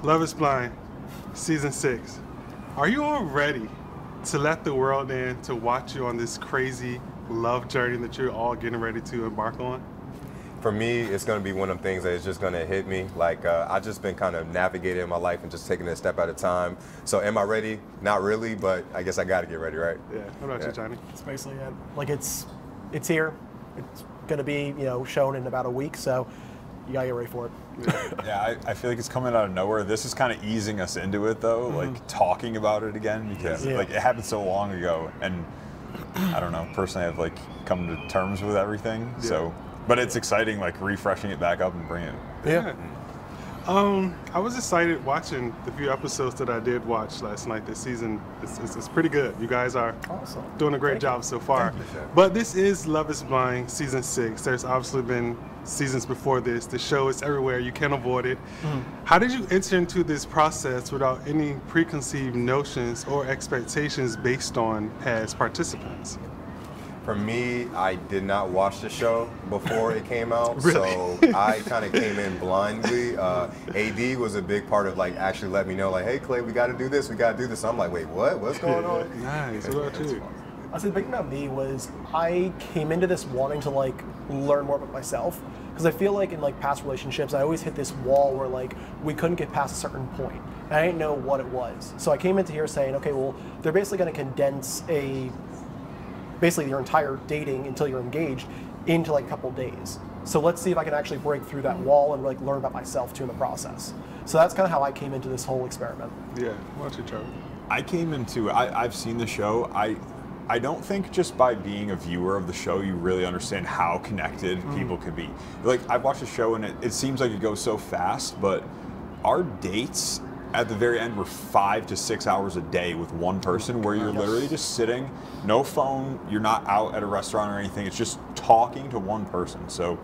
Love is Blind, Season 6. Are you all ready to let the world in to watch you on this crazy love journey that you're all getting ready to embark on? For me, it's going to be one of them things that is just going to hit me. Like, I've just been kind of navigating my life and just taking it a step at a time. So am I ready? Not really, but I guess I got to get ready, right? Yeah. What about you, Johnny? It's basically it. Like, it's here. It's going to be, shown in about a week, so you got to get ready for it. Yeah, I feel like it's coming out of nowhere. This is kind of easing us into it, though, like talking about it again, because like it happened so long ago, and I don't know, personally I've like come to terms with everything. So, but it's exciting, like refreshing it back up and bringing it. Yeah. I was excited watching the few episodes that I did watch last night this season. It's pretty good. You guys are doing a great job so far. But this is Love is Blind Season 6. There's obviously been seasons before this. The show is everywhere. You can't avoid it. How did you enter into this process without any preconceived notions or expectations based on past participants? For me, I did not watch the show before it came out, so I kind of came in blindly. AD was a big part of like actually letting me know, like, hey Clay, we got to do this, we got to do this. I'm like, wait, what? What's going on? Nice. What about you? I said the big thing about me was I came into this wanting to like learn more about myself, because I feel like in like past relationships I always hit this wall where like we couldn't get past a certain point, and I didn't know what it was. So I came into here saying, okay, well they're basically going to condense basically your entire dating until you're engaged into like a couple days. So let's see if I can actually break through that wall and like learn about myself too in the process. So that's kind of how I came into this whole experiment. Yeah. Why don't you, Trevor? I came into I've seen the show. I don't think just by being a viewer of the show you really understand how connected people could be. Like, I've watched the show and it seems like it goes so fast, but our dates at the very end were 5 to 6 hours a day with one person, where you're literally just sitting, no phone, you're not out at a restaurant or anything, it's just talking to one person. So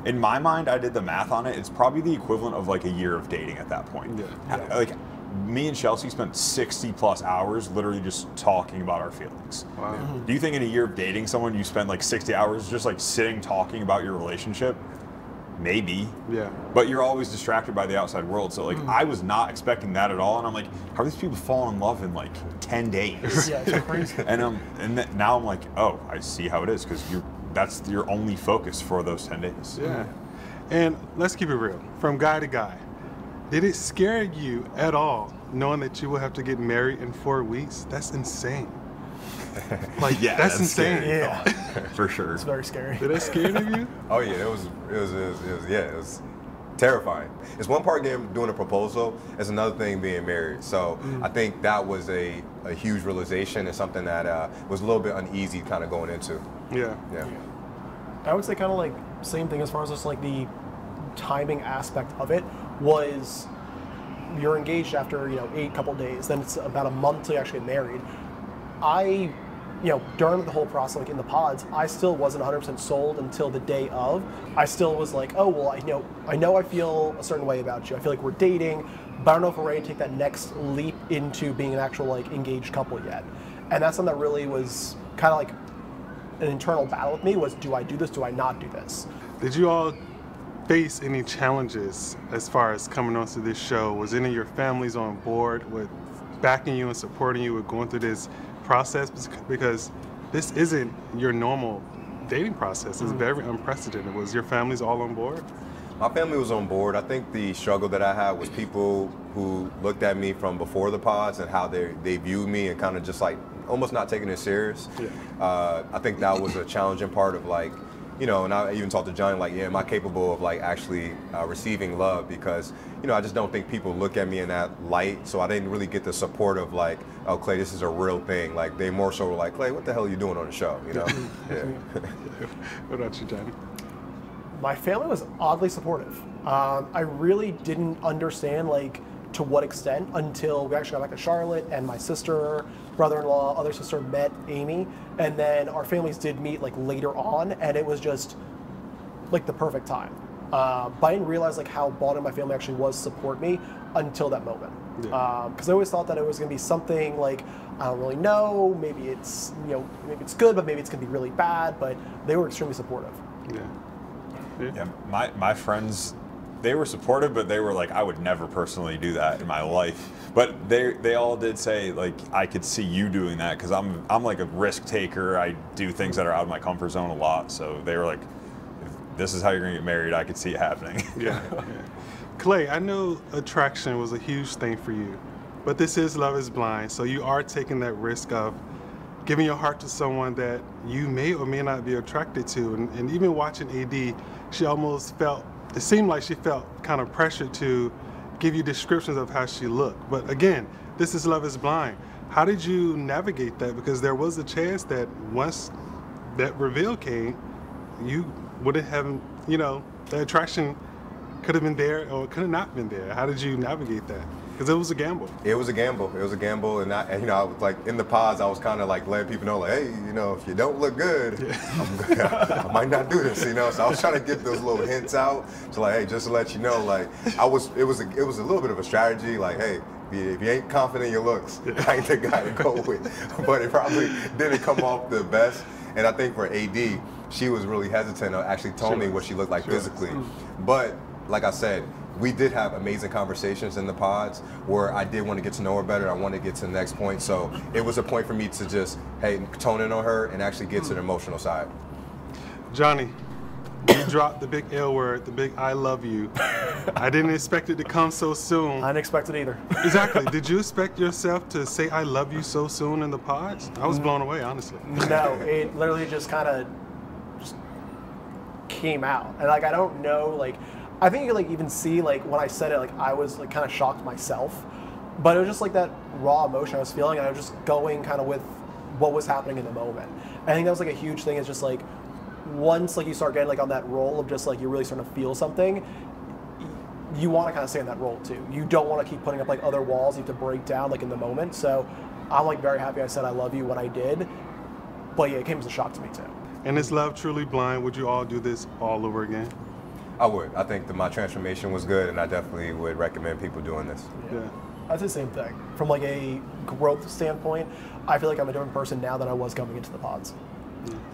in my mind, I did the math on it, it's probably the equivalent of like a year of dating at that point. Like, me and Chelsea spent 60 plus hours literally just talking about our feelings. Wow. Do you think in a year of dating someone you spend like 60 hours just like sitting talking about your relationship? Maybe. Yeah. But you're always distracted by the outside world. So like I was not expecting that at all, and I'm like, how are these people falling in love in like 10 days? Yeah, it's crazy. And now I'm like, oh, I see how it is, because that's your only focus for those 10 days. Yeah. And let's keep it real. From guy to guy, did it scare you at all knowing that you will have to get married in 4 weeks? That's insane. Like, yeah, that's insane. Scary. Yeah. For sure. It's very scary. Did that scare you? Oh yeah, it was terrifying. It's one part doing a proposal, it's another thing being married. So I think that was a huge realization, and something that was a little bit uneasy kind of going into. Yeah. I would say kind of like same thing as far as just like the timing aspect of it was, you're engaged after 8 couple days, then it's about a month till you actually get married. During the whole process, like in the pods, I still wasn't 100% sold until the day of. I still was like, oh, well, I know I feel a certain way about you. I feel like we're dating, but I don't know if we're ready to take that next leap into being an actual like engaged couple yet. And that's something that really was kind of like an internal battle with me, was, do I do this? Do I not do this? Did you all face any challenges as far as coming onto this show? Was any of your families on board with backing you and supporting you with going through this process? Because this isn't your normal dating process. It's very unprecedented. Was your families all on board? My family was on board. I think the struggle that I had was people who looked at me from before the pods and how they viewed me, and kind of just like almost not taking it serious. I think that was a challenging part of like, and I even talked to Johnny, like, yeah, am I capable of like actually receiving love? Because, I just don't think people look at me in that light. So I didn't really get the support of like, oh, Clay, this is a real thing. Like, they more so were like, Clay, what the hell are you doing on the show? Yeah. What about you, Johnny? My family was oddly supportive. I really didn't understand like to what extent until we actually got back to Charlotte, and my sister, brother-in-law, other sister met Amy, and then our families did meet like later on, and it was just like the perfect time. But I didn't realize like how bought in my family actually was to support me until that moment. Because I always thought that it was going to be something like, I don't really know, maybe it's maybe it's good, but maybe it's going to be really bad. But they were extremely supportive. Yeah, my friends they were supportive, but they were like, I would never personally do that in my life. But they all did say, like, I could see you doing that because I'm like a risk taker. I do things that are out of my comfort zone a lot. So they were like, if this is how you're gonna get married, I could see it happening. Yeah. Clay, I know attraction was a huge thing for you, but this is Love is Blind, so you are taking that risk of giving your heart to someone that you may or may not be attracted to. And even watching AD, she almost felt, it seemed like she felt kind of pressured to give you descriptions of how she looked. But again, this is Love is Blind. How did you navigate that? Because there was a chance that once that reveal came, you wouldn't have, you know, the attraction could have been there or could have not been there. How did you navigate that? Because it was a gamble. It was a gamble. It was a gamble, and you know, I was like in the pods. I was kind of like letting people know, like, hey, you know, if you don't look good, I might not do this. You know, so I was trying to get those little hints out. So like, hey, just to let you know, like, it was a little bit of a strategy. Like, hey, if you ain't confident in your looks, I ain't the guy to go with. But it probably didn't come off the best. And I think for AD, she was really hesitant to actually tell me what she looked like physically. But like I said, we did have amazing conversations in the pods where I did want to get to know her better. I wanted to get to the next point. So it was a point for me to just, hey, tone in on her and actually get to the emotional side. Johnny, you dropped the big L word, the big I love you. I didn't expect it to come so soon. I didn't expect it either. Exactly. Did you expect yourself to say I love you so soon in the pods? I was blown away, honestly. No, it literally just kind of just came out. And like, I don't know, like, I think you could like even see like when I said it, like I was like kind of shocked myself, but it was just like that raw emotion I was feeling, and I was just going kind of with what was happening in the moment. I think that was like a huge thing. Is just like once like you start getting like on that roll of just like you're really starting to feel something, you want to kind of stay in that role too. You don't want to keep putting up like other walls you have to break down like in the moment. So I'm like very happy I said I love you when I did, but yeah, it came as a shock to me too. And is love truly blind? Would you all do this all over again? I would. I think that my transformation was good, and I definitely would recommend people doing this. Yeah. That's the same thing. From like a growth standpoint, I feel like I'm a different person now than I was coming into the pods.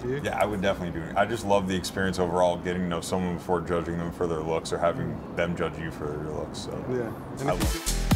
Yeah, I would definitely do it. I just love the experience overall, getting to know someone before judging them for their looks or having them judge you for their looks. So Yeah. I love it.